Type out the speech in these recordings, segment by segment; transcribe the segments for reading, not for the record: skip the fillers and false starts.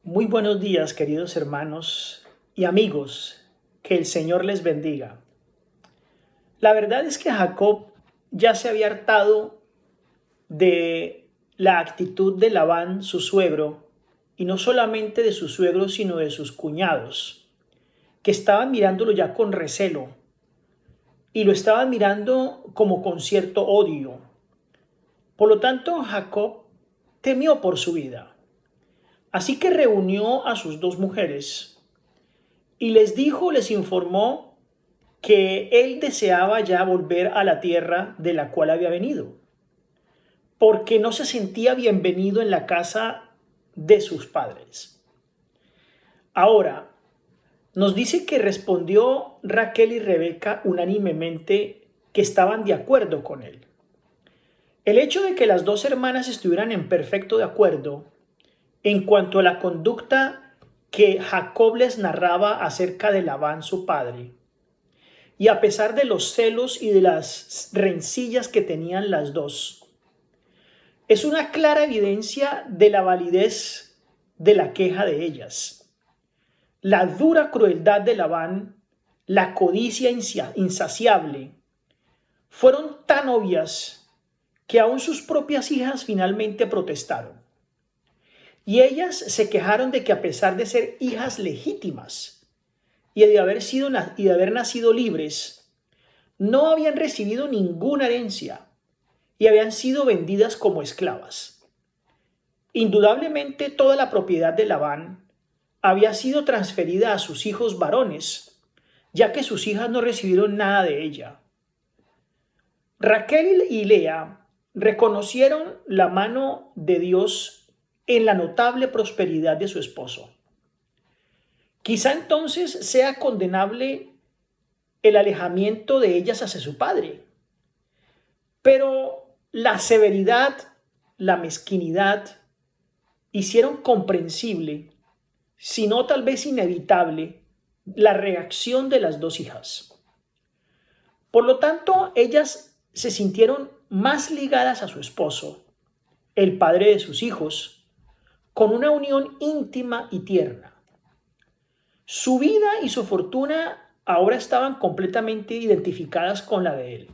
Muy buenos días, queridos hermanos y amigos. Que el Señor les bendiga. La verdad es que Jacob ya se había hartado de la actitud de Labán, su suegro, y no solamente de su suegro, sino de sus cuñados, que estaban mirándolo ya con recelo y lo estaban mirando como con cierto odio. Por lo tanto, Jacob temió por su vida. Así que reunió a sus dos mujeres y les informó que él deseaba ya volver a la tierra de la cual había venido, porque no se sentía bienvenido en la casa de sus padres. Ahora, nos dice que respondió Raquel y Rebeca unánimemente que estaban de acuerdo con él. El hecho de que las dos hermanas estuvieran en perfecto de acuerdo en cuanto a la conducta que Jacob les narraba acerca de Labán, su padre, y a pesar de los celos y de las rencillas que tenían las dos, es una clara evidencia de la validez de la queja de ellas. La dura crueldad de Labán, la codicia insaciable, fueron tan obvias que aún sus propias hijas finalmente protestaron. Y ellas se quejaron de que a pesar de ser hijas legítimas y de haber nacido libres, no habían recibido ninguna herencia y habían sido vendidas como esclavas. Indudablemente toda la propiedad de Labán había sido transferida a sus hijos varones, ya que sus hijas no recibieron nada de ella. Raquel y Lea reconocieron la mano de Dios en la notable prosperidad de su esposo. Quizá entonces sea condenable el alejamiento de ellas hacia su padre, pero la severidad, la mezquinidad hicieron comprensible, si no tal vez inevitable, la reacción de las dos hijas. Por lo tanto, ellas se sintieron más ligadas a su esposo, el padre de sus hijos, con una unión íntima y tierna. Su vida y su fortuna ahora estaban completamente identificadas con la de él.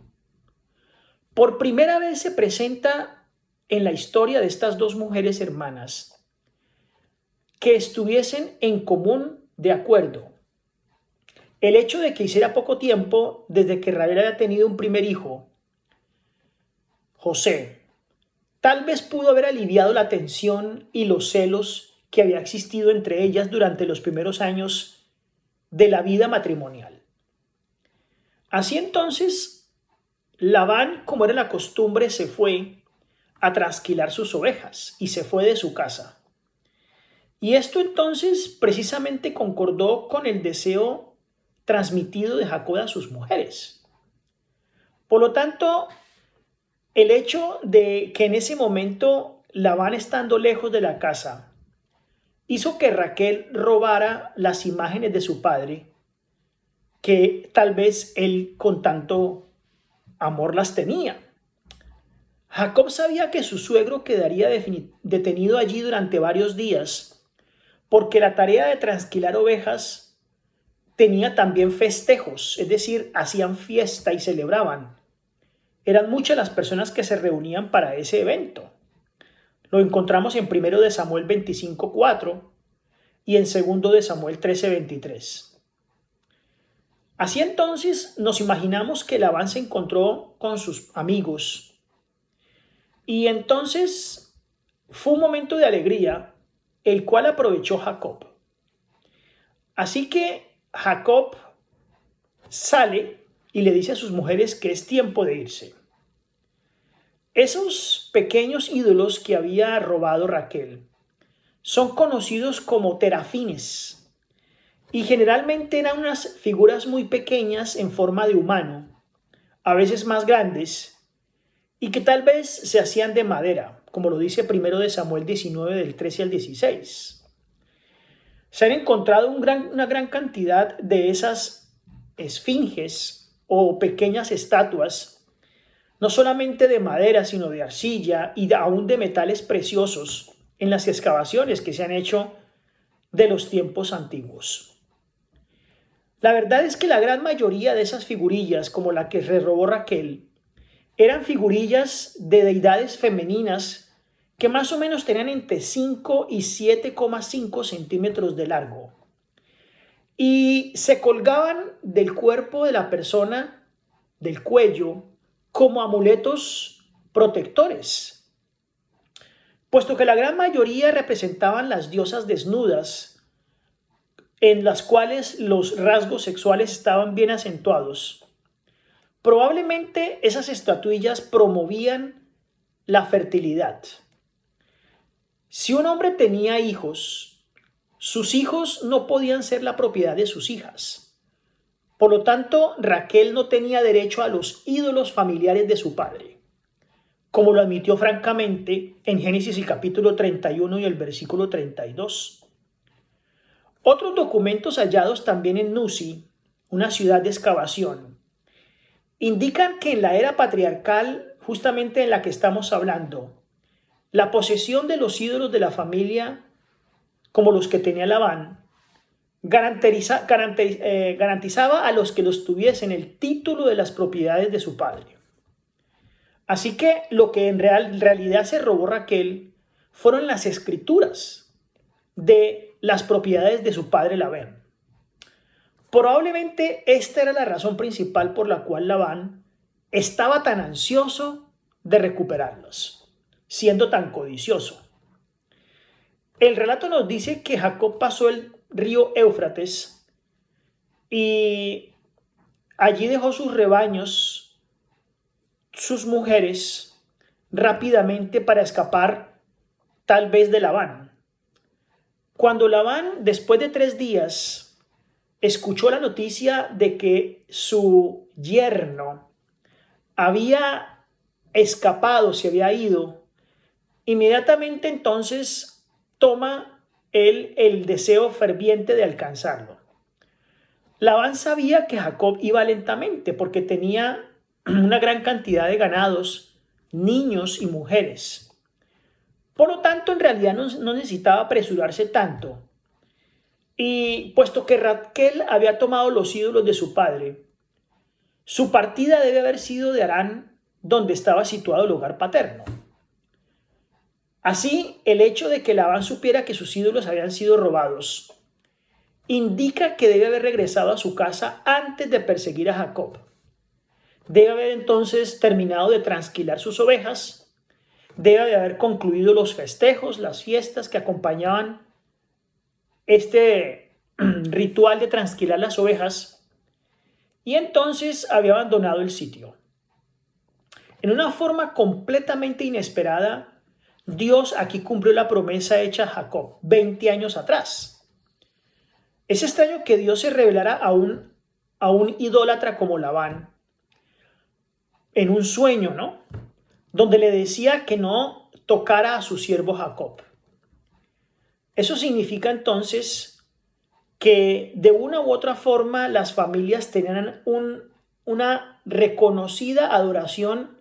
Por primera vez se presenta en la historia de estas dos mujeres hermanas que estuviesen en común de acuerdo. El hecho de que hiciera poco tiempo desde que Raquel había tenido un primer hijo, José, tal vez pudo haber aliviado la tensión y los celos que había existido entre ellas durante los primeros años de la vida matrimonial. Así entonces, Labán, como era la costumbre, se fue a trasquilar sus ovejas y se fue de su casa. Y esto entonces precisamente concordó con el deseo transmitido de Jacob a sus mujeres. Por lo tanto, el hecho de que en ese momento Labán, estando lejos de la casa, hizo que Raquel robara las imágenes de su padre, que tal vez él con tanto amor las tenía. Jacob sabía que su suegro quedaría detenido allí durante varios días, porque la tarea de trasquilar ovejas tenía también festejos, es decir, hacían fiesta y celebraban. Eran muchas las personas que se reunían para ese evento. Lo encontramos en 1 de Samuel 25:4 y en 2 de Samuel 13:23. Así entonces nos imaginamos que Labán se encontró con sus amigos y entonces fue un momento de alegría, el cual aprovechó Jacob. Así que Jacob sale y le dice a sus mujeres que es tiempo de irse. Esos pequeños ídolos que había robado Raquel son conocidos como terafines y generalmente eran unas figuras muy pequeñas en forma de humano, a veces más grandes, y que tal vez se hacían de madera, como lo dice 1 de Samuel 19 del 13 al 16. Se han encontrado una gran cantidad de esas esfinges o pequeñas estatuas, no solamente de madera, sino de arcilla y aún de metales preciosos en las excavaciones que se han hecho de los tiempos antiguos. La verdad es que la gran mayoría de esas figurillas, como la que se robó Raquel, eran figurillas de deidades femeninas que más o menos tenían entre 5 y 7,5 centímetros de largo y se colgaban del cuerpo de la persona, del cuello, como amuletos protectores, puesto que la gran mayoría representaban las diosas desnudas, en las cuales los rasgos sexuales estaban bien acentuados. Probablemente esas estatuillas promovían la fertilidad. Si un hombre tenía hijos, sus hijos no podían ser la propiedad de sus hijas. Por lo tanto, Raquel no tenía derecho a los ídolos familiares de su padre, como lo admitió francamente en Génesis el capítulo 31 y el versículo 32. Otros documentos hallados también en Nuzi, una ciudad de excavación, indican que en la era patriarcal, justamente en la que estamos hablando, la posesión de los ídolos de la familia, como los que tenía Labán, garantizaba a los que los tuviesen el título de las propiedades de su padre. Así que lo que en realidad se robó Raquel fueron las escrituras de las propiedades de su padre Labán. Probablemente esta era la razón principal por la cual Labán estaba tan ansioso de recuperarlos, siendo tan codicioso. El relato nos dice que Jacob pasó el río Éufrates y allí dejó sus rebaños, sus mujeres, rápidamente para escapar tal vez de Labán. Cuando Labán, después de 3 días, escuchó la noticia de que su yerno había escapado, se había ido, inmediatamente entonces toma él el deseo ferviente de alcanzarlo. Labán sabía que Jacob iba lentamente porque tenía una gran cantidad de ganados, niños y mujeres. Por lo tanto, en realidad no necesitaba apresurarse tanto. Y puesto que Raquel había tomado los ídolos de su padre, su partida debe haber sido de Harán, donde estaba situado el hogar paterno. Así, el hecho de que Labán supiera que sus ídolos habían sido robados indica que debe haber regresado a su casa antes de perseguir a Jacob. Debe haber entonces terminado de trasquilar sus ovejas, debe haber concluido los festejos, las fiestas que acompañaban este ritual de trasquilar las ovejas, y entonces había abandonado el sitio. En una forma completamente inesperada, Dios aquí cumplió la promesa hecha a Jacob 20 años atrás. Es extraño que Dios se revelara a un idólatra como Labán en un sueño, ¿no? Donde le decía que no tocara a su siervo Jacob. Eso significa entonces que de una u otra forma las familias tenían una reconocida adoración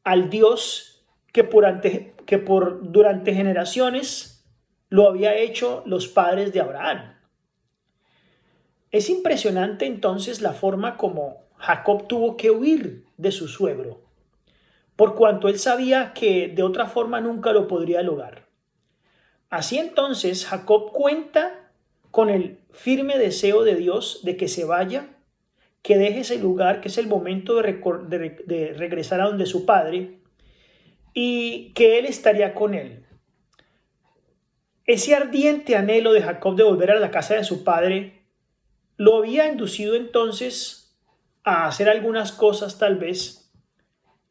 al Dios que durante generaciones lo había hecho los padres de Abraham. Es impresionante entonces la forma como Jacob tuvo que huir de su suegro, por cuanto él sabía que de otra forma nunca lo podría lograr. Así entonces Jacob cuenta con el firme deseo de Dios de que se vaya, que deje ese lugar, que es el momento de regresar a donde su padre, y que él estaría con él. Ese ardiente anhelo de Jacob de volver a la casa de su padre lo había inducido entonces a hacer algunas cosas tal vez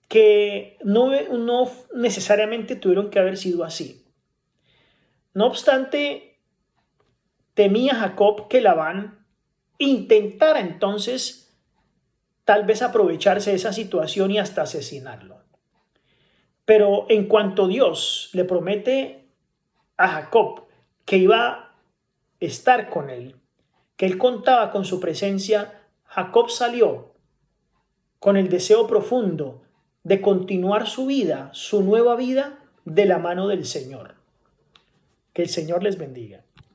que no necesariamente tuvieron que haber sido así. No obstante, temía Jacob que Labán intentara entonces tal vez aprovecharse de esa situación y hasta asesinarlo. Pero en cuanto Dios le promete a Jacob que iba a estar con él, que él contaba con su presencia, Jacob salió con el deseo profundo de continuar su vida, su nueva vida, de la mano del Señor. Que el Señor les bendiga.